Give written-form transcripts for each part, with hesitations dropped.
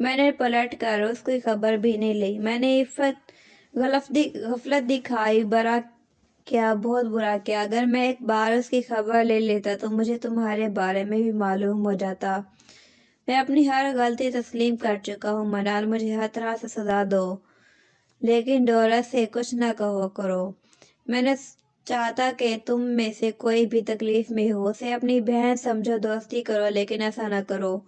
میں نے پلٹ کر اس کی خبر بھی نہیں لی۔ میں نے غفلت دکھائی، برا کیا، بہت برا کیا۔ اگر میں ایک بار اس کی خبر لے لیتا تو مجھے تمہارے بارے میں بھی معلوم ہو جاتا۔ میں اپنی ہر غلطی تسلیم کر چکا ہوں منال، مجھے ہر طرح سے سزا دو، لیکن ڈورس سے کچھ نہ کہو کرو۔ میں نے چاہتا کہ تم میں سے کوئی بھی تکلیف میں ہو، اسے اپنی بہن سمجھو، دوستی کرو، لیکن ایسا نہ کرو۔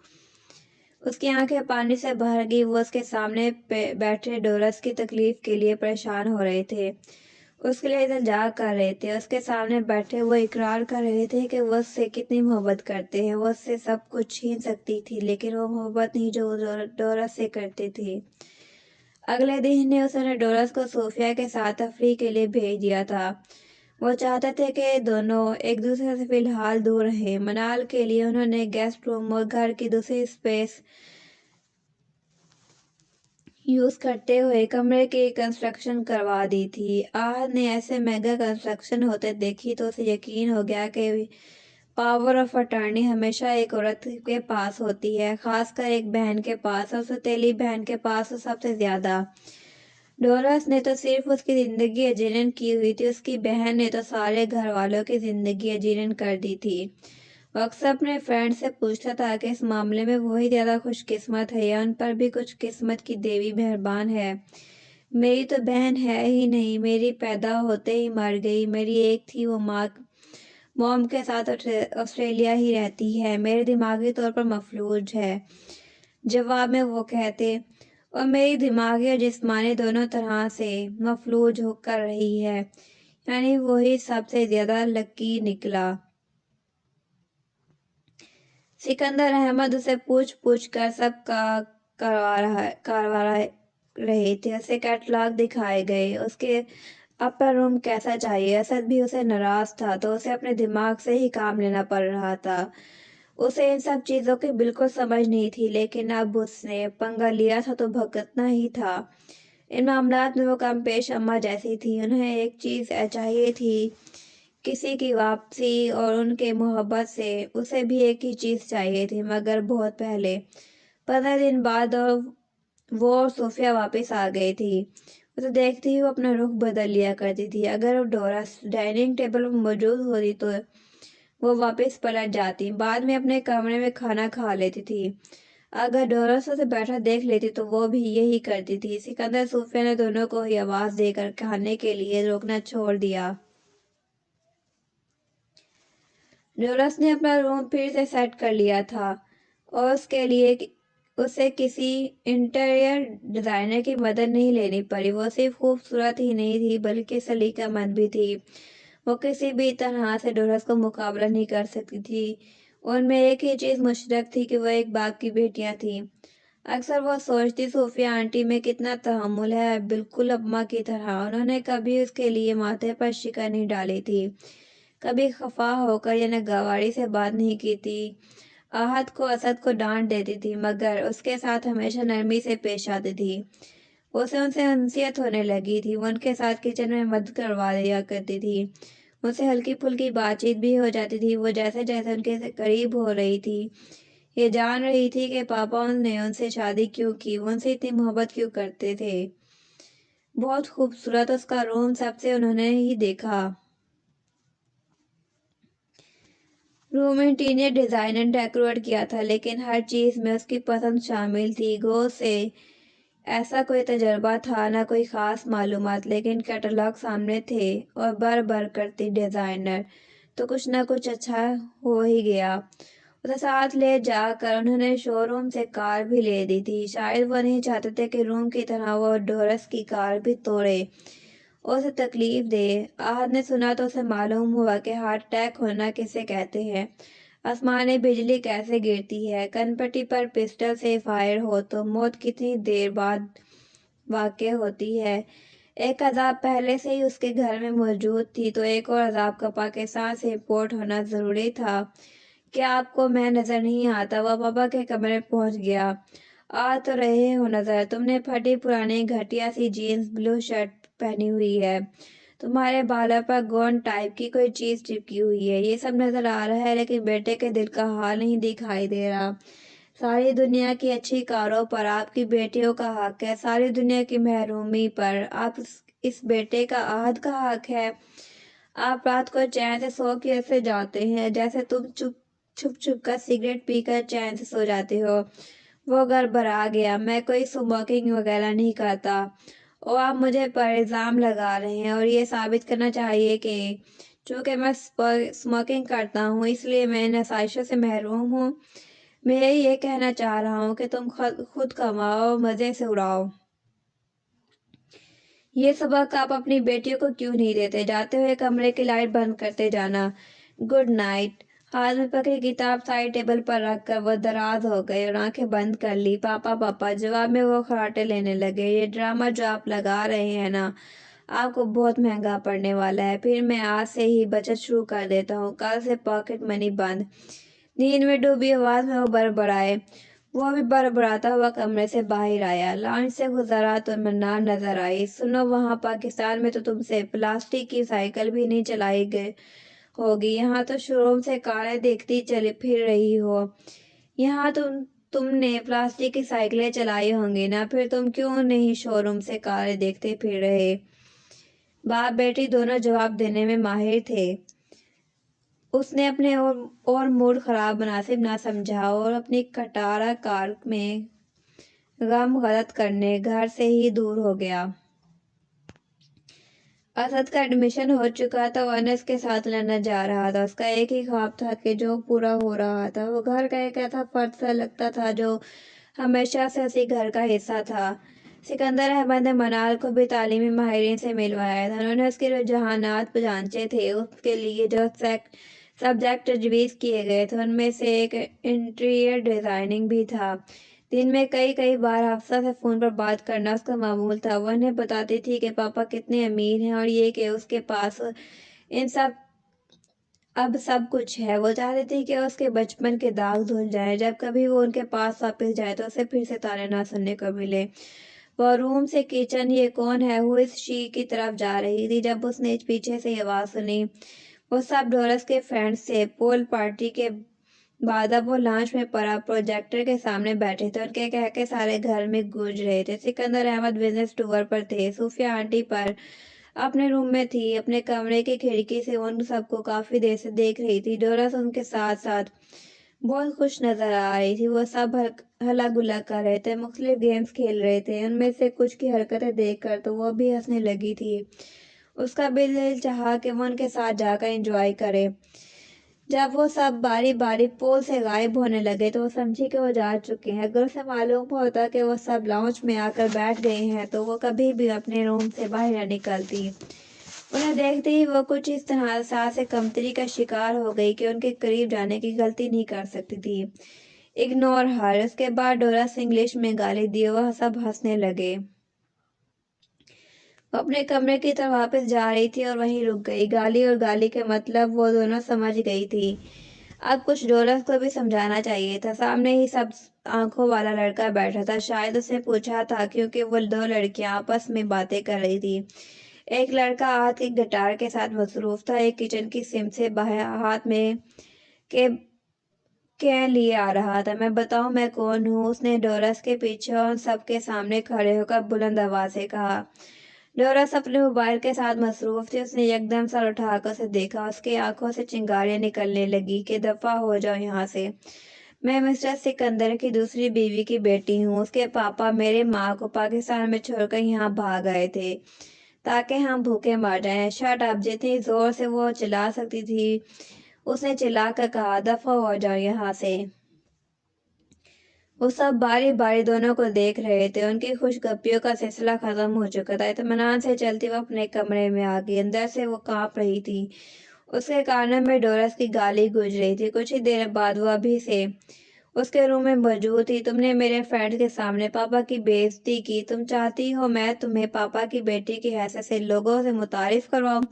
اس کی آنکھیں پانی سے بھر گئی۔ وہ اس کے سامنے بیٹھے ڈورس کی تکلیف کے لیے پریشان ہو رہے تھے، اس کے لیے التجا کر رہے تھے۔ اس کے سامنے بیٹھے وہ اقرار کر رہے تھے کہ وہ اس سے کتنی محبت کرتے ہیں۔ وہ اس سے سب کچھ چھین سکتی تھی، لیکن وہ محبت نہیں جو ڈورس سے کرتے تھے۔ اگلے دن اس نے ڈورس کو صوفیہ کے ساتھ تفریح کے لیے بھیج دیا تھا۔ وہ چاہتے تھے کہ دونوں ایک دوسرے سے فی الحال دور رہیں۔ منال کے لیے انہوں نے گیسٹ روم اور گھر کی دوسری اسپیس یوز کرتے ہوئے کمرے کی کنسٹرکشن کروا دی تھی۔ آہد نے ایسے میگا کنسٹرکشن ہوتے دیکھی تو اسے یقین ہو گیا کہ پاور آف اٹارنی ہمیشہ ایک عورت کے پاس ہوتی ہے، خاص کر ایک بہن کے پاس، اور ستیلی بہن کے پاس تو سب سے زیادہ۔ ڈورس نے تو صرف اس کی زندگی اجیرن کی ہوئی تھی، اس کی بہن نے تو سارے گھر والوں کی زندگی اجیرن کر دی تھی۔ وہ اکثر اپنے فرینڈ سے پوچھتا تھا کہ اس معاملے میں وہی زیادہ خوش قسمت ہے یا ان پر بھی کچھ قسمت کی دیوی مہربان ہے۔ میری تو بہن ہے ہی نہیں، میری پیدا ہوتے ہی مر گئی۔ میری ایک تھی، وہ موم کے ساتھ آسٹریلیا ہی رہتی ہے، میرے دماغی طور پر مفلوج ہے۔ جواب میں وہ کہتے، اور میری دماغی اور جسمانی دونوں طرح سے مفلوج ہو کر رہی ہے، یعنی وہی سب سے زیادہ لکی نکلا۔ سکندر احمد اسے پوچھ کر سب کا کروا رہے تھے۔ اسے کیٹلاگ دکھائے گئے، اس کے اپر روم کیسا چاہیے۔ اسد بھی اسے ناراض تھا تو اسے اپنے دماغ سے ہی کام لینا پڑ رہا تھا۔ اسے ان سب چیزوں کی بالکل سمجھ نہیں تھی، لیکن اب اس نے پنگا لیا تھا تو بھگتنا ہی تھا۔ ان معاملات میں وہ کم پیش اماں جیسی تھی۔ انہیں ایک چیز چاہیے تھی، کسی کی واپسی اور ان کے محبت سے۔ اسے بھی ایک ہی چیز چاہیے تھی، مگر بہت پہلے۔ 15 دن بعد وہ اور صوفیہ واپس آ گئی تھی۔ اسے دیکھتے ہی وہ اپنا رخ بدل لیا کرتی تھی۔ اگر ڈورس ڈائننگ ٹیبل پر موجود ہوتی تو وہ واپس پلٹ جاتی، بعد میں اپنے کمرے میں کھانا کھا لیتی تھی۔ اگر ڈورس اسے بیٹھا دیکھ لیتی تو وہ بھی یہی کرتی تھی۔ سکندر صوفیہ نے دونوں کو ہی آواز دے کر کھانے کے لیے روکنا چھوڑ دیا۔ ڈورس نے اپنا روم پھر سے سیٹ کر لیا تھا اور اس کے لیے اسے کسی انٹیریئر ڈیزائنر کی مدد نہیں لینی پڑی۔ وہ صرف خوبصورت ہی نہیں تھی بلکہ سلیقہ مند بھی تھی۔ وہ کسی بھی طرح سے ڈورس کو مقابلہ نہیں کر سکتی تھی۔ ان میں ایک ہی چیز مشترک تھی کہ وہ ایک باپ کی بیٹیاں تھیں۔ اکثر وہ سوچتی، صوفیہ آنٹی میں کتنا تحمل ہے، بالکل اماں کی طرح۔ انہوں نے کبھی اس کے لیے ماتھے پر شکن نہیں ڈالی تھی، کبھی خفا ہو کر یا ناگواری سے بات نہیں کی تھی۔ آہد کو اسد کو ڈانٹ دیتی تھی، مگر اس کے ساتھ ہمیشہ نرمی سے پیش آتی تھی۔ اسے ان سے انسیت ہونے لگی تھی۔ وہ ان کے ساتھ کچن میں مدد کروا دیا کرتی تھی، ان سے ہلکی پھلکی بات چیت بھی ہو جاتی تھی۔ وہ جیسے جیسے ان کے قریب ہو رہی تھی، یہ جان رہی تھی کہ پاپا نے ان سے شادی کیوں کی، وہ ان سے اتنی محبت کیوں کرتے تھے۔ بہت خوبصورت اس کا روم سب سے انہوں نے ہی دیکھا۔ روم انٹیریئر ڈیزائنر ڈیکوریٹ کیا تھا، لیکن ہر چیز میں اس کی پسند شامل تھی۔ گو سے ایسا کوئی تجربہ تھا نہ کوئی خاص معلومات، لیکن کیٹلاگ سامنے تھے اور بر کرتی ڈیزائنر، تو کچھ نہ کچھ اچھا ہو ہی گیا۔ اسے ساتھ لے جا کر انہوں نے شو روم سے کار بھی لے دی تھی۔ شاید وہ نہیں چاہتے تھے کہ روم کی طرح وہ ڈورس کی کار بھی توڑے اور اسے تکلیف دے۔ آہد نے سنا تو اسے معلوم ہوا کہ ہارٹ اٹیک ہونا کسے کہتے ہیں، آسمانی بجلی کیسے گرتی ہے، کن پٹی پر پسٹل سے فائر ہو تو موت کتنی دیر بعد واقع ہوتی ہے۔ ایک عذاب پہلے سے ہی اس کے گھر میں موجود تھی تو ایک اور عذاب کا پاکستان سے امپورٹ ہونا ضروری تھا۔ کیا آپ کو میں نظر نہیں آتا؟ وہ پاپا کے کمرے میں پہنچ گیا۔ آ تو رہے ہو نظر، تم نے پھٹی پرانی گھٹیا سی جینز بلو شرٹ پہنی ہوئی ہے، تمہارے بالوں پر گونڈ ٹائپ کی کوئی چیز چپکی ہوئی ہے، یہ سب نظر آ رہا ہے لیکن بیٹے کے دل کا حال نہیں دکھائی دے رہا۔ ساری دنیا کی اچھی کاروں پر آپ کی بیٹیوں کا حق ہے، ساری دنیا کی محرومی پر آپ اس بیٹے کا عہد کا حق ہے۔ آپ رات کو چین سے سو کیسے جاتے ہیں؟ جیسے تم چھپ چھپ کر سگریٹ پی کر چین سے سو جاتے ہو۔ وہ گڑبڑا گیا۔ میں کوئی اسموکنگ وغیرہ نہیں کرتا اور آپ مجھے پر الزام لگا رہے ہیں، اور یہ ثابت کرنا چاہیے کہ چونکہ میں اسموکنگ کرتا ہوں اس لیے میں ان آسائشوں سے محروم ہوں۔ میں یہ کہنا چاہ رہا ہوں کہ تم خود کماؤ اور مزے سے اڑاؤ۔ یہ سبق آپ اپنی بیٹیوں کو کیوں نہیں دیتے؟ جاتے ہوئے کمرے کی لائٹ بند کرتے جانا۔ Good night. ہاتھ میں پکڑی کتاب سائڈ ٹیبل پر رکھ کر وہ دراز ہو گئے اور آنکھیں بند کر لی۔ پاپا پاپا، جواب میں وہ خراٹے لینے لگے۔ یہ ڈرامہ جو آپ لگا رہے ہیں نا، آپ کو بہت مہنگا پڑنے والا ہے۔ پھر میں آج سے ہی بچت شروع کر دیتا ہوں، کل سے پاکٹ منی بند۔ نیند میں ڈوبی آواز میں وہ بڑبڑائے۔ وہ بھی بڑبڑاتا ہوا کمرے سے باہر آیا۔ لانچ سے گزرا تو منار نظر آئی۔ سنو، وہاں پاکستان میں تو تم سے پلاسٹک کی سائیکل بھی نہیں چلائی گئی ہوگی، یہاں تو شو روم سے کاریں دیکھتی چلی پھر رہی ہو۔ یہاں تم نے پلاسٹک کی سائیکلیں چلائی ہوں گی نا، پھر تم کیوں نہیں شو روم سے کاریں دیکھتے پھر رہے؟ باپ بیٹی دونوں جواب دینے میں ماہر تھے۔ اس نے اپنے اور موڈ خراب مناسب نہ سمجھا اور اپنی کھٹارا کار میں غم غلط کرنے گھر سے ہی دور ہو گیا۔ اسد کا ایڈمیشن ہو چکا تھا، وہ انس کے ساتھ لندن جا رہا تھا۔ اس کا ایک ہی خواب تھا کہ جو پورا ہو رہا تھا۔ وہ گھر کا ایک ایسا فرد سا لگتا تھا جو ہمیشہ سے اسی گھر کا حصہ تھا۔ سکندر احمد نے منال کو بھی تعلیمی ماہرین سے ملوایا تھا۔ انہوں نے اس کے رجحانات جانچے تھے۔ اس کے لیے جو سبجیکٹ تجویز کیے گئے تھے ان میں سے ایک انٹیریئر ڈیزائننگ بھی تھا۔ دن میں کئی بار حفصہ سے فون پر بات کرنا اس کا معمول تھا۔ وہ انہیں بتاتی تھی کہ پاپا کتنے امیر ہیں اور یہ کہ اس کے پاس اب سب کچھ ہے۔ وہ چاہتی تھی کہ اس کے بچپن کے داغ دھل جائیں۔ جب کبھی وہ ان کے پاس واپس جائے تو اسے پھر سے تانے نہ سننے کو ملے۔ وہ روم سے کچن "یہ کون ہے ہو از شی" کی طرف جا رہی تھی جب اس نے پیچھے سے یہ آواز سنی۔ وہ سب ڈورس کے فرینڈز تھے۔ پول پارٹی کے بعد اب وہ لانچ میں پروجیکٹر کے سامنے بیٹھے تھے۔ ان کے کہکے سارے گھر میں گونج رہے تھے۔ سکندر احمد بزنس ٹور پر تھے۔ صوفیہ آنٹی پر اپنے روم میں تھی، اپنے کمرے کی کھڑکی سے ان سب کو کافی دیر سے دیکھ رہی تھی۔ ڈورس ان کے ساتھ ساتھ بہت خوش نظر آ رہی تھی۔ وہ سب ہلا گلا کر رہے تھے، مختلف گیمز کھیل رہے تھے۔ ان میں سے کچھ کی حرکتیں دیکھ کر تو وہ بھی ہنسنے لگی تھی۔ اس کا بھی دل چاہا کہ وہ ان کے ساتھ جا کر انجوائے کرے۔ جب وہ سب باری باری پول سے غائب ہونے لگے تو وہ سمجھی کہ وہ جا چکے ہیں۔ اگر اسے معلوم ہوتا کہ وہ سب لاؤنج میں آ کر بیٹھ گئے ہیں تو وہ کبھی بھی اپنے روم سے باہر نہ نکلتی۔ انہیں دیکھتے ہی وہ کچھ اس طرح احساس کمتری کا شکار ہو گئی کہ ان کے قریب جانے کی غلطی نہیں کر سکتی تھی۔ اگنور ہر۔ اس کے بعد ڈورس انگلش میں گالی دی اور وہ سب ہنسنے لگے۔ وہ اپنے کمرے کی طرف واپس جا رہی تھی اور وہیں رک گئی۔ گالی اور گالی کے مطلب وہ دونوں سمجھ گئی تھی۔ اب کچھ ڈورس کو بھی سمجھانا چاہیے تھا۔ سامنے ہی سب آنکھوں والا لڑکا بیٹھا تھا۔ شاید اس نے پوچھا تھا کیونکہ وہ دو لڑکیاں آپس میں باتیں کر رہی تھی۔ ایک لڑکا ہاتھ کی گٹار کے ساتھ مصروف تھا، ایک کچن کی سمت سے ہاتھ میں کین لیے آ رہا تھا۔ "میں بتاؤں میں کون ہوں؟" اس نے ڈورس کے پیچھے اور سب کے سامنے کھڑے ہو کر بلند آواز سے کہا۔ ڈورس اپنے موبائل کے ساتھ مصروف تھی۔ اس نے یکدم سر اٹھا کر اسے دیکھا۔ اس کی آنکھوں سے چنگاریاں نکلنے لگیں کہ دفعہ ہو جاؤ یہاں سے، میں مسٹر سکندر کی دوسری بیوی کی بیٹی ہوں۔ اس کے پاپا میرے ماں کو پاکستان میں چھوڑ کر یہاں بھاگ آئے تھے تاکہ ہم بھوکے مر جائیں۔ Shut up! جتنی زور سے وہ چلا سکتی تھی اس نے چلا کر کہا، دفعہ ہو جاؤ یہاں سے۔ وہ سب باری باری دونوں کو دیکھ رہے تھے۔ ان کی خوش گپیوں کا سلسلہ ختم ہو چکا تھا۔ اطمینان سے چلتی وہ اپنے کمرے میں آ گئی۔ اندر سے وہ کانپ رہی تھی۔ اس کے کانوں میں ڈورس کی گالی گونج رہی تھی۔ کچھ ہی دیر بعد وہ ابھی سے اس کے روم میں موجود تھی۔ "تم نے میرے فرینڈ کے سامنے پاپا کی بے عزتی کی۔ تم چاہتی ہو میں تمہیں پاپا کی بیٹی کی حیثیت سے لوگوں سے متعارف کرواؤں،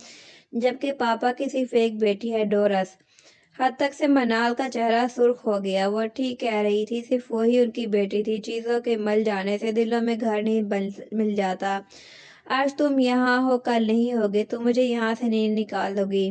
جبکہ پاپا کی صرف ایک بیٹی ہے ڈورس۔" حد تک سے منال کا چہرہ سرخ ہو گیا۔ وہ ٹھیک کہہ رہی تھی، صرف وہی ان کی بیٹی تھی۔ چیزوں کے مل جانے سے دلوں میں گھر نہیں مل جاتا۔ آج تم یہاں ہو کل نہیں ہوگے، تم مجھے یہاں سے نہیں نکال دو گی۔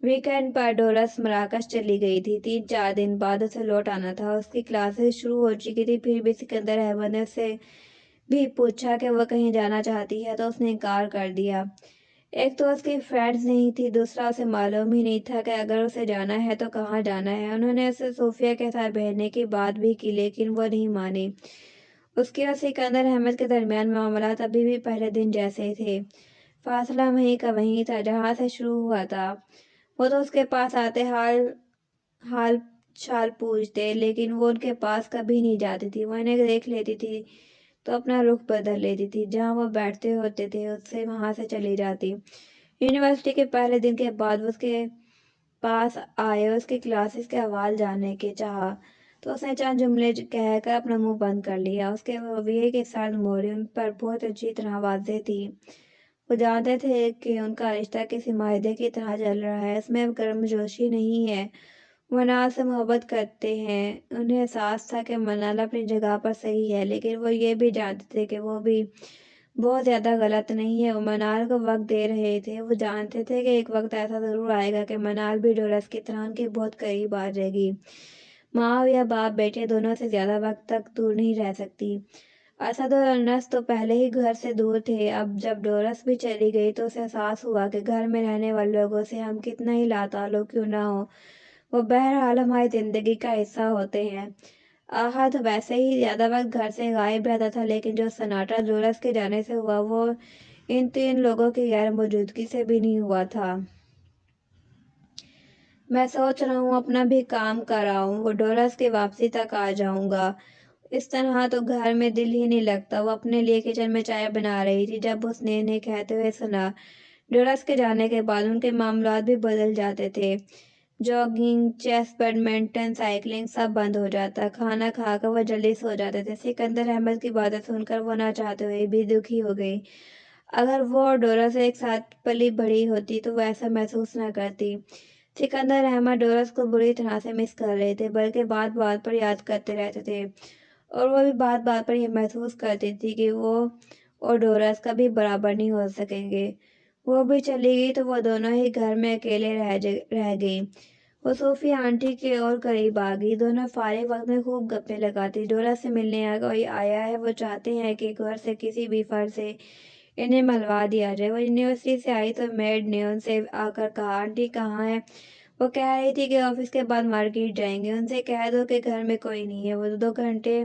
ویکینڈ پر ڈورس مراکش چلی گئی تھی۔ 3-4 دن بعد اسے لوٹ آنا تھا۔ اس کی کلاسز شروع ہو چکی تھی، پھر بھی سکندر احمد نے اسے بھی پوچھا کہ وہ کہیں جانا چاہتی ہے تو اس نے انکار کر دیا۔ ایک تو اس کی فرینڈز نہیں تھی، دوسرا اسے معلوم ہی نہیں تھا کہ اگر اسے جانا ہے تو کہاں جانا ہے۔ انہوں نے اسے صوفیہ کے ساتھ بھیجنے کی بات بھی کی لیکن وہ نہیں مانی۔ اس کے اور سکندر احمد کے درمیان معاملات ابھی بھی پہلے دن جیسے ہی تھے۔ فاصلہ وہیں کا وہیں تھا جہاں سے شروع ہوا تھا۔ وہ تو اس کے پاس آتے حال چال پوچھتے لیکن وہ ان کے پاس کبھی نہیں جاتی تھی۔ وہ انہیں دیکھ لیتی تھی تو اپنا رخ بدل لیتی تھی، جہاں وہ بیٹھتے ہوتے تھے اس سے وہاں سے چلی جاتی۔ یونیورسٹی کے پہلے دن کے بعد وہ اس کے پاس آئے، اس کی کلاسز کے احوال جاننے کے چاہا تو اس نے چند جملے کہہ کر اپنا منہ بند کر لیا۔ اس کے رویے کی سرد مہری ان پر بہت اچھی طرح واضح تھی۔ وہ جانتے تھے کہ ان کا رشتہ کسی معاہدے کی طرح چل رہا ہے، اس میں گرم جوشی نہیں ہے۔ وہ منال سے محبت کرتے ہیں۔ انہیں احساس تھا کہ منال اپنی جگہ پر صحیح ہے، لیکن وہ یہ بھی جانتے تھے کہ وہ بھی بہت زیادہ غلط نہیں ہے۔ وہ منال کو وقت دے رہے تھے۔ وہ جانتے تھے کہ ایک وقت ایسا ضرور آئے گا کہ منال بھی ڈورس کی طرح ان کے بہت قریب آ جائے گی۔ ماں یا باپ بیٹے دونوں سے زیادہ وقت تک دور نہیں رہ سکتی۔ اسد اور انس تو پہلے ہی گھر سے دور تھے۔ اب جب ڈورس بھی چلی گئی تو اسے احساس ہوا کہ گھر میں رہنے والے لوگوں سے ہم کتنا ہی لاتعلق کیوں نہ ہوں، وہ بہرحال ہماری زندگی کا حصہ ہوتے ہیں۔ احد ویسے ہی زیادہ وقت گھر سے غائب رہتا تھا، لیکن جو سناٹا ڈورس کے جانے سے ہوا وہ ان 3 لوگوں کی غیر موجودگی سے بھی نہیں ہوا تھا۔ میں سوچ رہا ہوں اپنا بھی کام کر آؤں، وہ ڈورس کی واپسی تک آ جاؤں گا۔ اس طرح تو گھر میں دل ہی نہیں لگتا۔ وہ اپنے لیے کچن میں چائے بنا رہی تھی جب اس نے انہیں کہتے ہوئے سنا۔ ڈورس کے جانے کے بعد ان کے معاملات بھی بدل جاتے تھے۔ جاگنگ، چیس، بیڈمنٹن، سائیکلنگ سب بند ہو جاتا۔ کھانا کھا کر وہ جلدی سو جاتے تھے۔ سکندر احمد کی باتیں سن کر وہ نہ چاہتے ہوئے بھی دکھی ہو گئی۔ اگر وہ اور ڈورس ایک ساتھ پلی بڑھی ہوتی تو وہ ایسا محسوس نہ کرتی۔ سکندر احمد ڈورس کو بری طرح سے مس کر رہے تھے، بلکہ بات بات پر یاد کرتے رہتے تھے، اور وہ بھی بات بات پر یہ محسوس کرتی تھی کہ وہ اور ڈورس کبھی برابر نہیں ہو سکیں گے۔ وہ بھی چلی گئی تو وہ دونوں ہی گھر میں اکیلے رہ گئی۔ وہ صوفی آنٹی کے اور قریب آ گئی۔ دونوں فارغ وقت میں خوب گپیں لگاتی۔ ڈورس سے ملنے کوئی آیا ہے، وہ چاہتے ہیں کہ گھر سے کسی بھی فرد سے انہیں ملوا دیا جائے۔ وہ یونیورسٹی سے آئی تو میڈ نے ان سے آ کر کہا، آنٹی کہاں ہیں؟ وہ کہہ رہی تھی کہ آفس کے بعد مارکیٹ جائیں گے۔ ان سے کہہ دو کہ گھر میں کوئی نہیں ہے، وہ 2 گھنٹے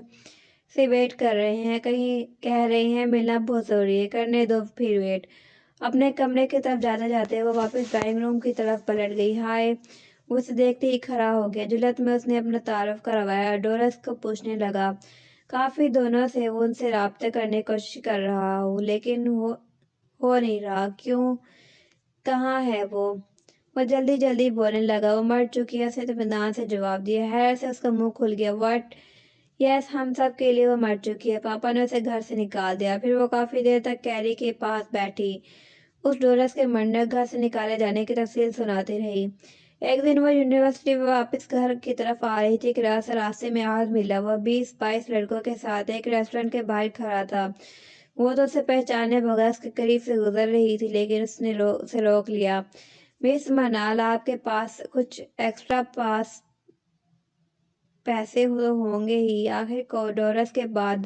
سے ویٹ کر رہے ہیں، کہہ رہے ہیں ملنا بہت ضروری ہے، کرنے دو پھر ویٹ۔ اپنے کمرے کی طرف جاتے جاتے وہ واپس ڈرائنگ روم کی طرف پلٹ گئی۔ ہائے! وہ اسے دیکھتے ہی کھڑا ہو گیا۔ جلد میں اس نے اپنا تعارف کروایا۔ ڈورس کو پوچھنے لگا، کافی دنوں سے وہ ان سے رابطے کرنے کی کوشش کر رہا ہوں لیکن ہو نہیں رہا، کیوں؟ کہاں ہے وہ؟ وہ جلدی بولنے لگا، وہ مر چکی ہے، اس نے اطمینان سے جواب دیا۔ حیرت سے اس کا منہ کھل گیا۔ واٹ؟ یس، ہم سب کے لیے وہ مر چکی ہے۔ پاپا نے اسے گھر سے نکال دیا۔ پھر وہ کافی دیر تک کیری کے پاس بیٹھی، اس ڈورس کے مرنے اور گھر سے نکالے جانے کی تفصیل سناتی رہی۔ ایک دن وہ یونیورسٹی واپس گھر کی طرف آ رہی تھی کہ راستے میں احد ملا۔ وہ 20-22 لڑکوں کے ساتھ ایک ریسٹورنٹ کے باہر کھڑا تھا۔ وہ تو اسے پہچانے بغیر اس کے قریب سے گزر رہی تھی لیکن اس نے اسے روک لیا۔ مس منال، آپ کے پاس کچھ ایکسٹرا پیسے تو ہوں گے ہی، آخر کو ڈورس کے بعد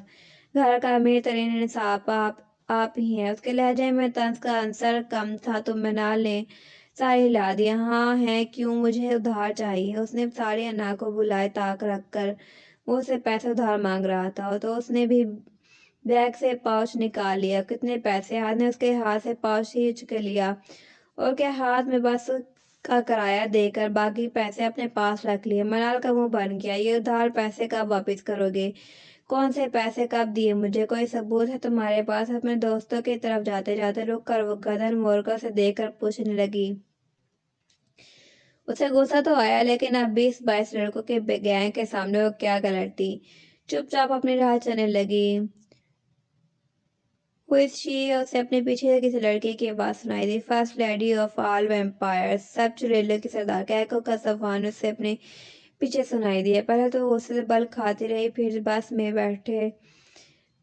گھر کا امیر ترین انصاف آپ ہی ہیں۔ اس کے لہجے میں طنز کا عنصر کم تھا تو منال نے سر ہلا دیا۔ ہاں ہیں، کیوں؟ مجھے ادھار چاہیے۔ اس نے ساری انا کو بلائے طاق رکھ کر وہ اسے پیسے ادھار مانگ رہا تھا تو اس نے بھی بیگ سے پاؤچ نکال لیا۔ کتنے پیسے؟ احد نے اس کے ہاتھ سے پاؤچ کھینچ کے لیا اور کے ہاتھ میں بس کا کرایہ دے کر باقی پیسے اپنے پاس رکھ لیے۔ منال کا منہ بن گیا۔ یہ ادھار پیسے کب واپس کرو گے؟ کون سے پیسے؟ کب دیے مجھے؟ کوئی ثبوت ہے تمہارے پاس؟ اپنے دوستوں کی طرف جاتے جاتے رک کر وہ گردن موڑ کر اسے دیکھ کر پوچھنے لگی۔ اسے غصہ تو آیا لیکن اب 20-22 لڑکوں کے گینگ کے سامنے وہ کیا کرتی؟ چپ چاپ اپنی راہ چلنے لگی۔ اسے اپنے پیچھے سے کسی لڑکی کی آواز سنائی دی، فرسٹ لیڈی آف آل ویمپائرز، سب چڑیلوں کی سردار۔ کہکو کا زبان اسے اپنے پیچھے سنائی دیا۔ پہلے تو غصے سے بل کھاتی رہی، پھر بس میں بیٹھے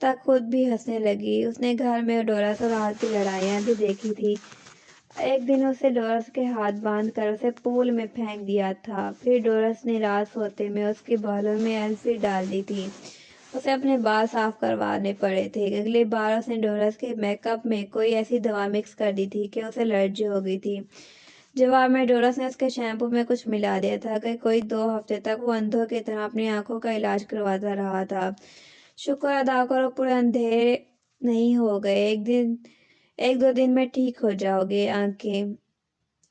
تک خود بھی ہنسنے لگی۔ اس نے گھر میں ڈورس اور احد کی لڑائیاں بھی دیکھی تھی۔ ایک دن اسے ڈورس کے ہاتھ باندھ کر اسے پول میں پھینک دیا تھا۔ پھر ڈورس نے رات سوتے میں اس کے بالوں میں الفی ڈال دی تھی۔ اسے اپنے بال صاف کروانے پڑے تھے۔ اگلی بار اس نے ڈورس کے میک اپ میں کوئی ایسی دوا مکس کر دی تھی کہ اسے الرجی ہو گئی تھی۔ جواب میں ڈورس نے اس کے شیمپو میں کچھ ملا دیا تھا کہ کوئی 2 ہفتے تک وہ اندھوں کی طرح اپنی آنکھوں کا علاج کرواتا رہا تھا۔ شکر ادا کرو پورے اندھیرے نہیں ہو گئے، ایک دو دن میں ٹھیک ہو جاؤ گے۔ آنکھیں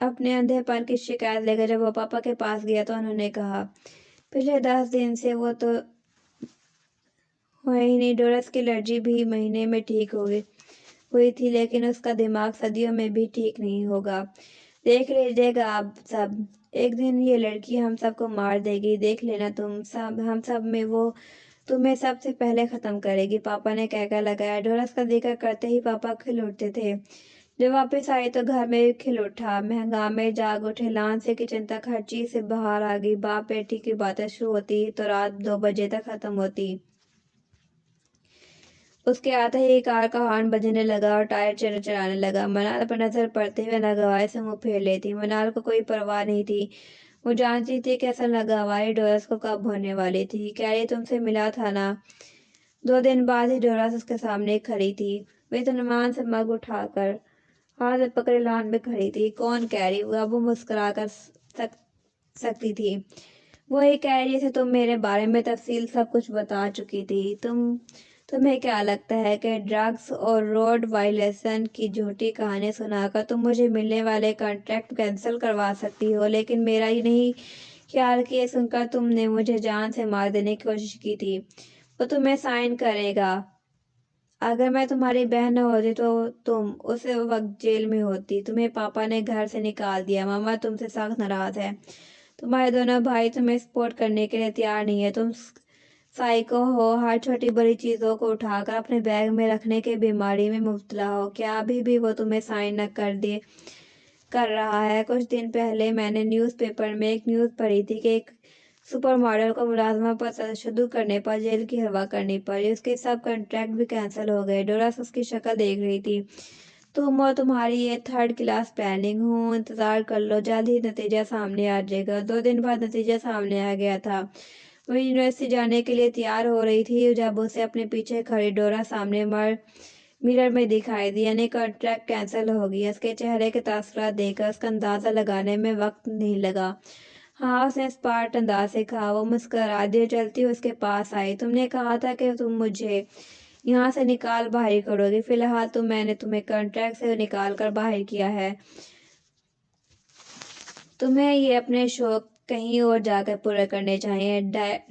اپنے اندھے پن کی شکایت لے کر جب وہ پاپا کے پاس گیا تو انہوں نے کہا، پچھلے 10 دن سے وہ تو ہوئی نہیں۔ ڈورس کی الرجی بھی مہینے میں ٹھیک ہوئی تھی، لیکن اس کا دماغ صدیوں میں بھی ٹھیک نہیں ہوگا۔ دیکھ لیجیے گا آپ سب، ایک دن یہ لڑکی ہم سب کو مار دے گی، دیکھ لینا ہم سب میں وہ تمہیں سب سے پہلے ختم کرے گی۔ پاپا نے کہکا لگایا۔ ڈورس کا ذکر کرتے ہی پاپا کھل اٹھتے تھے۔ جب واپس آئی تو گھر میں بھی کھل اٹھا۔ ہنگامے جاگ اٹھے، لان سے کچن تک ہر چیز سے باہر آ گئی۔ باپ بیٹی کی باتیں شروع ہوتی تو رات 2 بجے تک ختم ہوتی۔ اس کے آتے ہی کار کا ہارن بجنے لگا اور ٹائر چرچرانے لگا۔ منال پر نظر پڑتے ہوئے ناگواری سے منہ پھیر لیتی۔ منال کو کوئی پرواہ نہیں تھی، وہ جانتی تھی کہ اصل ناگواری ڈورس کو کب ہونے والی تھی۔ کیری تم سے ملا تھا نا؟ 2 دن بعد ہی ڈورس اس کے سامنے کھڑی تھی، وہ اطمینان سے مگ اٹھا کر ہاتھ میں پکڑے لان پہ کھڑی تھی۔ کون کیری؟ اب وہ مسکرا کر سکتی تھی۔ وہی کیری جسے تم میرے بارے میں تفصیل سب کچھ بتا چکی تھی۔ تمہیں کیا لگتا ہے کہ ڈرگس اور روڈ وائلیشن کی جھوٹی کہانی سنا کر تم مجھے ملنے والے کنٹریکٹ کینسل کروا سکتی ہو؟ لیکن میرا یہ نہیں خیال کہ یہ سن کر تم نے مجھے جان سے مار دینے کی کوشش کی تھی۔ وہ تمہیں سائن کرے گا۔ اگر میں تمہاری بہن نہ ہوتی تو تم اس وقت جیل میں ہوتی۔ تمہیں پاپا نے گھر سے نکال دیا۔ ماما تم سے سخت ناراض ہے۔ تمہارے دونوں بھائی تمہیں سپورٹ کرنے کے لیے تیار نہیں ہے۔ تم سائیکو ہو، ہر چھوٹی بڑی چیزوں کو اٹھا کر اپنے بیگ میں رکھنے کی بیماری میں مبتلا ہو۔ کیا ابھی بھی وہ تمہیں سائن نہ کر رہا ہے؟ کچھ دن پہلے میں نے نیوز پیپر میں ایک نیوز پڑھی تھی کہ ایک سپر ماڈل کو ملازمہ پر تشدد کرنے پر جیل کی ہوا کرنی پڑی، اس کے سب کنٹریکٹ بھی کینسل ہو گئے۔ ڈورس اس کی شکل دیکھ رہی تھی۔ تم اور تمہاری یہ 3rd کلاس پلاننگ ہوں، انتظار کر لو، جلد ہی نتیجہ سامنے آ جائے گا۔ 2 دن بعد نتیجہ سامنے آ گیا تھا۔ وہ یونیورسٹی جانے کے لیے تیار ہو رہی تھی جب اسے اپنے پیچھے کھڑی ڈورس سامنے مرر میں دکھائی دی، یعنی کنٹریکٹ کینسل ہو گیا۔ اس کے چہرے کے تاثرات دیکھ کر اس کا اندازہ لگانے میں وقت نہیں لگا۔ ہاں، اس نے اسپارٹ انداز سے کہا۔ وہ مسکرا دی اور چلتی ہوئی اس کے پاس آئی۔ تم نے کہا تھا کہ تم مجھے یہاں سے نکال باہر کرو گی، فی الحال تو میں نے تمہیں کنٹریکٹ سے نکال کر باہر کیا ہے۔ تمہیں یہ اپنے شوق کہیں اور جا کر پورے کرنے چاہیے۔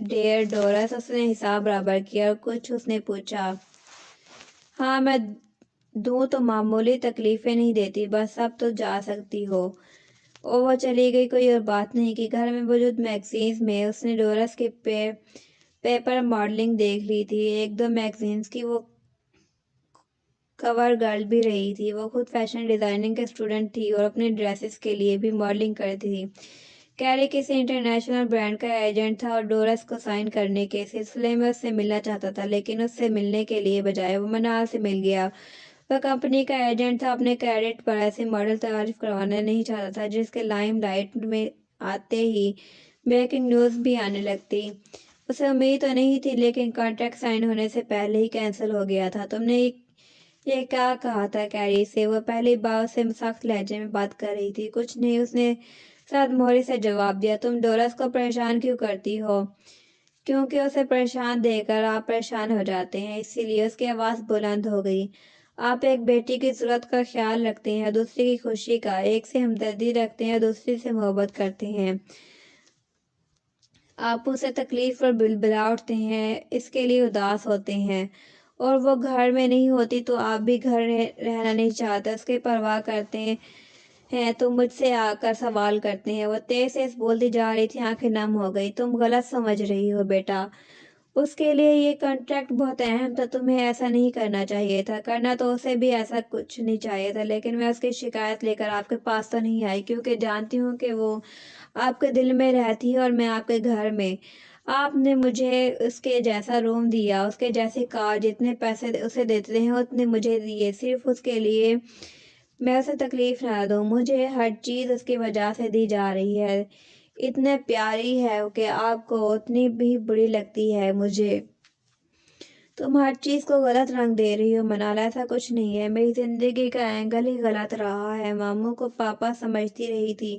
ڈیئر ڈورس، اس نے حساب برابر کیا اور کچھ اس نے پوچھا۔ ہاں، میں دوں تو معمولی تکلیفیں نہیں دیتی، بس اب تو جا سکتی ہو۔ اور وہ چلی گئی۔ کوئی اور بات نہیں کی۔ گھر میں موجود میگزینز میں اس نے ڈورس کی پیپر ماڈلنگ دیکھ لی تھی۔ 1-2 میگزینز کی وہ کور گرل بھی رہی تھی۔ وہ خود فیشن ڈیزائننگ کے اسٹوڈنٹ تھی اور اپنی ڈریسز کے لیے بھی ماڈلنگ کرتی تھی۔ کیری کسی انٹرنیشنل برانڈ کا ایجنٹ تھا اور ڈورس کو سائن کرنے کے سلسلے میں اس سے ملنا چاہتا تھا، لیکن اس سے ملنے کے لیے بجائے وہ منال سے مل گیا۔ وہ کمپنی کا ایجنٹ تھا، اپنے کریڈٹ پر ایسے ماڈل تعارف کروانا نہیں چاہتا تھا جس کے لائم لائٹ میں آتے ہی بریکنگ نیوز بھی آنے لگتی۔ اسے امید تو نہیں تھی، لیکن کانٹریکٹ سائن ہونے سے پہلے ہی کینسل ہو گیا تھا۔ تم نے یہ کیا کہا تھا کیری سے؟ وہ پہلی بار اس سے سخت لہجے میں بات کر رہی تھی۔ کچھ نہیں، اس نے سرد مہری سے جواب دیا۔ تم ڈورس کو پریشان کیوں کرتی ہو؟ کیونکہ اسے پریشان دیکھ کر آپ پریشان ہو جاتے ہیں، اسی لیے۔ اس کی آواز بلند ہو گئی۔ آپ ایک بیٹی کی ضرورت کا خیال رکھتے ہیں، دوسری کی خوشی کا، ایک سے ہمدردی رکھتے ہیں، دوسری سے محبت کرتے ہیں۔ آپ اسے تکلیف پر بلبلا اٹھتے ہیں، اس کے لیے اداس ہوتے ہیں، اور وہ گھر میں نہیں ہوتی تو آپ بھی گھر رہنا نہیں چاہتے، اس کی پرواہ کرتے ہیں تو مجھ سے آ کر سوال کرتے ہیں۔ وہ تیز بولتی جا رہی تھی، آنکھیں نم ہو گئی۔ تم غلط سمجھ رہی ہو بیٹا، اس کے لیے یہ کنٹریکٹ بہت اہم تھا، تمہیں ایسا نہیں کرنا چاہیے تھا۔ کرنا تو اسے بھی ایسا کچھ نہیں چاہیے تھا، لیکن میں اس کی شکایت لے کر آپ کے پاس تو نہیں آئی، کیونکہ جانتی ہوں کہ وہ آپ کے دل میں رہتی ہے اور میں آپ کے گھر میں۔ آپ نے مجھے اس کے جیسا روم دیا، اس کے جیسی کار، جتنے پیسے اسے دیتے ہیں اتنے مجھے دیے، صرف اس کے لیے میں اسے تکلیف نہ دوں، مجھے ہر چیز اس کی وجہ سے دی جا رہی ہے، اتنے پیاری ہے کہ آپ کو اتنی بھی بری لگتی ہے مجھے۔ تم ہر چیز کو غلط رنگ دے رہی ہو منال، ایسا کچھ نہیں ہے، میری زندگی کا اینگل ہی غلط رہا ہے۔ ماموں کو پاپا سمجھتی رہی تھی،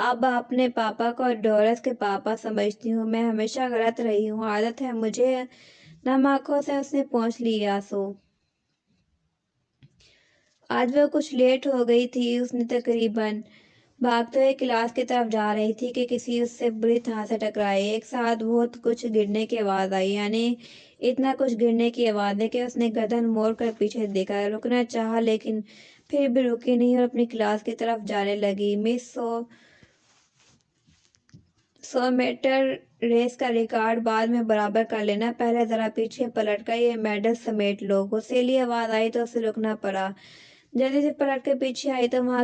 اب اپنے پاپا کو ڈورس کے پاپا سمجھتی ہوں۔ میں ہمیشہ غلط رہی ہوں، عادت ہے مجھے۔ نم آنکھوں سے اس نے پوچھ لیا سو آج وہ کچھ لیٹ ہو گئی تھی، اس نے تقریباً بھاگتے ہوئے کلاس کی طرف جا رہی تھی کہ کسی اس سے بری طرح سے ٹکرائی۔ ایک ساتھ بہت کچھ گرنے کی آواز آئی، یعنی اتنا کچھ گرنے کی آواز ہے کہ اس نے گردن موڑ کر پیچھے دیکھا، رکنا چاہا لیکن پھر بھی رکی نہیں اور اپنی کلاس کی طرف جانے لگی۔ مس 100 میٹر ریس کا ریکارڈ بعد میں برابر کر لینا، پہلے ذرا پیچھے پلٹ کر یہ میڈل سمیٹ لو۔ غصیلی آواز آئی تو اسے رکنا پڑا۔ جلدی سے پلٹ کر پیچھے آئی تو وہاں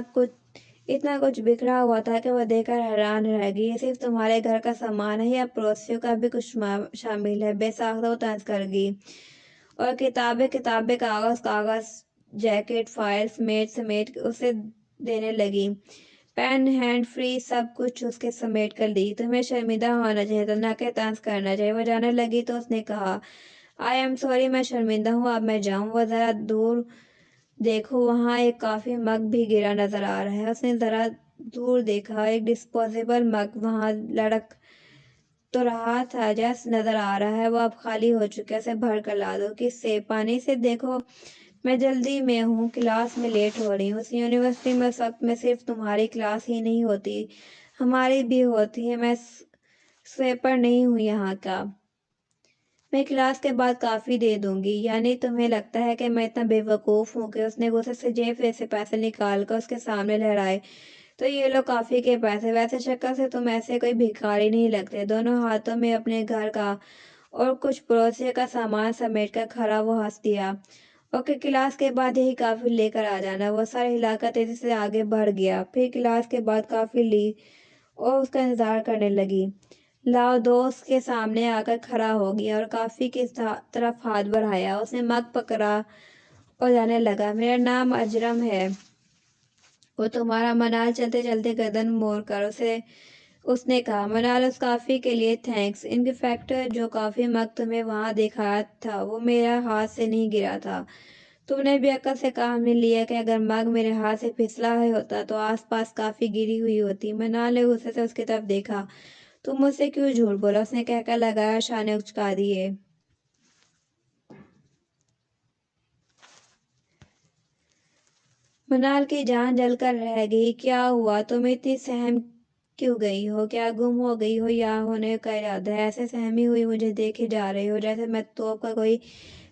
اتنا کچھ بکھرا ہوا تھا کہ وہ دیکھ کر حیران رہ گئی۔ یہ صرف تمہارے گھر کا سامان ہے یا پڑوسیوں کا بھی کچھ شامل ہے؟ بے ساختہ وہ طنز کر گئی اور کتابیں کاغذ جیکٹ فائل سمیٹ اسے دینے لگی۔ پین ہینڈ فری سب کچھ اس کے سمیٹ کر لی۔ تمہیں شرمندہ ہونا چاہیے تھا، نہ کہ طنز کرنا چاہیے۔ وہ جانے لگی تو اس نے کہا آئی ایم سوری، میں شرمندہ ہوں، اب میں جاؤں؟ وہ ذرا دور دیکھو، وہاں ایک کافی مگ بھی گرا نظر آ رہا ہے۔ اس نے ذرا دور دیکھا، ایک ڈسپوزیبل مگ وہاں لڑک تو رہا تھا جیسا نظر آ رہا ہے وہ اب خالی ہو چکا ہے، اسے بھر کر لا دو۔ کس سے؟ پانی سے؟ دیکھو میں جلدی میں ہوں، کلاس میں لیٹ ہو رہی ہوں۔ اس یونیورسٹی میں اس وقت میں صرف تمہاری کلاس ہی نہیں ہوتی، ہماری بھی ہوتی ہے۔ میں سویپر نہیں ہوں یہاں کا، میں کلاس کے بعد کافی دے دوں گی۔ یعنی تمہیں لگتا ہے کہ میں اتنا بے وقوف ہوں کہ اس نے غصے سے جیب سے پیسے نکال کر اس کے سامنے لہرائے تو یہ لو کافی کے پیسے، ویسے شکل سے تم ایسے کوئی بھکاری نہیں لگتے۔ دونوں ہاتھوں میں اپنے گھر کا اور کچھ پڑوسیوں کا سامان سمیٹ کر کھڑا وہ ہنس دیا۔ اوکے، کلاس کے بعد یہی کافی لے کر آ جانا۔ وہ سر ہلا کر تیزی سے آگے بڑھ گیا، پھر کلاس کے بعد کافی لی اور اس کا انتظار کرنے لگی۔ لاؤ دو اس کے سامنے آ کر کھڑا ہو گیا اور کافی کی طرف ہاتھ بڑھایا۔ اس نے مگ پکڑا اور جانے لگا۔ میرا نام اجرم ہے، وہ تمہارا؟ منال چلتے چلتے گردن موڑ کر اس نے کہا۔ منال، اس کافی کے لیے تھینکس۔ ان فیکٹ جو کافی مگ تمہیں وہاں دکھایا تھا وہ میرے ہاتھ سے نہیں گرا تھا۔ تم نے بھی عقل سے کام نہیں لیا کہ اگر مگ میرے ہاتھ سے پھسلا ہے ہوتا تو آس پاس کافی گری ہوئی ہوتی۔ منال نے غصے سے اس کی طرف دیکھا۔ تم مجھ سے کیوں جھوٹ بولا؟ اس نے کہہ کر لگایا، شانے اچکا دیے۔ منال کی جان جل کر رہ گئی۔ کیا ہوا؟ تم اتنی سہم کیوں گئی ہو؟ کیا گم ہو گئی ہو یا ہونے کا ارادہ ہے؟ ایسے سہمی ہوئی مجھے دیکھے جا رہی ہو جیسے میں توپ کا کوئی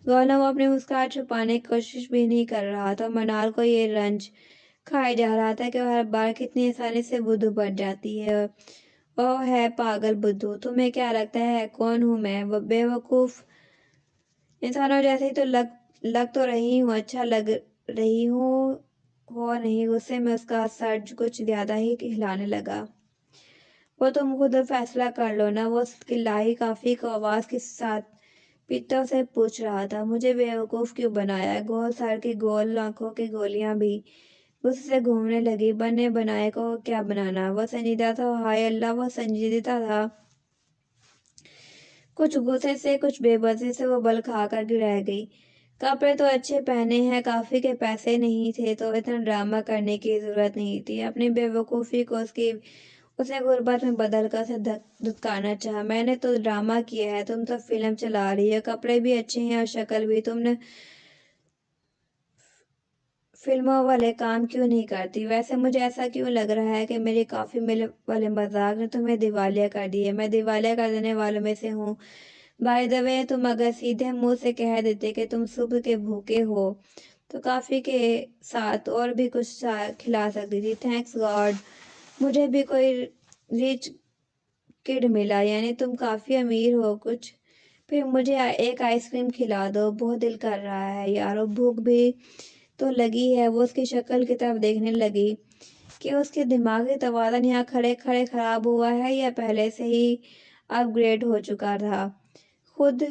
گولا ہوں۔ اپنی مسکراہٹ چھپانے کی کوشش بھی نہیں کر رہا تھا۔ منال کو یہ رنج کھائے جا رہا تھا کہ وہ ہر بار کتنی آسانی سے بدھو بن جاتی ہے۔ اوہ ہے پاگل بدھو، تمہیں کیا لگتا ہے کون ہوں میں؟ بے وقوف انسانوں جیسے ہی تو لگ تو رہی ہوں، اچھا لگ رہی ہوں ہو نہیں؟ غصے میں اس کا سر کچھ زیادہ ہی ہلانے لگا۔ وہ تم خود فیصلہ کر لو نا، وہ لاہی کافی کو آواز کے ساتھ پیٹوں سے پوچھ رہا تھا۔ مجھے بے وقوف کیوں بنایا؟ گول سر کی گول آنکھوں کی گولیاں بھی غصے سے گھومنے لگی۔ بنے بنائے کو کیا بنانا؟ وہ سنجیدہ تھا، ہائے اللہ وہ سنجیدہ تھا۔ کچھ غصے سے کچھ بے بسی سے وہ بل کھا کر رہ گئی۔ کپڑے تو اچھے پہنے ہیں، کافی کے پیسے نہیں تھے تو اتنا ڈرامہ کرنے کی ضرورت نہیں تھی۔ اپنی بے وقوفی کو اسے غربت میں بدل کر اسے دھتکارنا چاہا۔ میں نے تو ڈرامہ کیا ہے، تم تو فلم چلا رہی ہو۔ کپڑے بھی اچھے ہیں اور شکل بھی، تم نے فلموں والے کام کیوں نہیں کرتی؟ ویسے مجھے ایسا کیوں لگ رہا ہے کہ میری کافی مل والے مذاق نے تمہیں دیوالیہ کر دی ہے؟ میں دیوالیہ کر دینے والوں میں سے ہوں۔ بائی دی وے، تم اگر سیدھے منہ سے کہہ دیتے کہ تم صبح کے بھوکے ہو تو کافی کے ساتھ اور بھی کچھ کھلا سکتی تھی۔ تھینکس گاڈ مجھے بھی کوئی ریچ کڈ ملا، یعنی تم کافی امیر ہو کچھ۔ پھر مجھے ایک آئس کریم کھلا دو، بہت دل کر رہا ہے یارو، بھوک بھی تو لگی ہے۔ وہ اس کی شکل کی طرف دیکھنے لگی کہ اس کے دماغی توازن یہاں کھڑے کھڑے خراب ہوا ہے یا پہلے سے ہی اپ گریڈ ہو چکا تھا۔ خود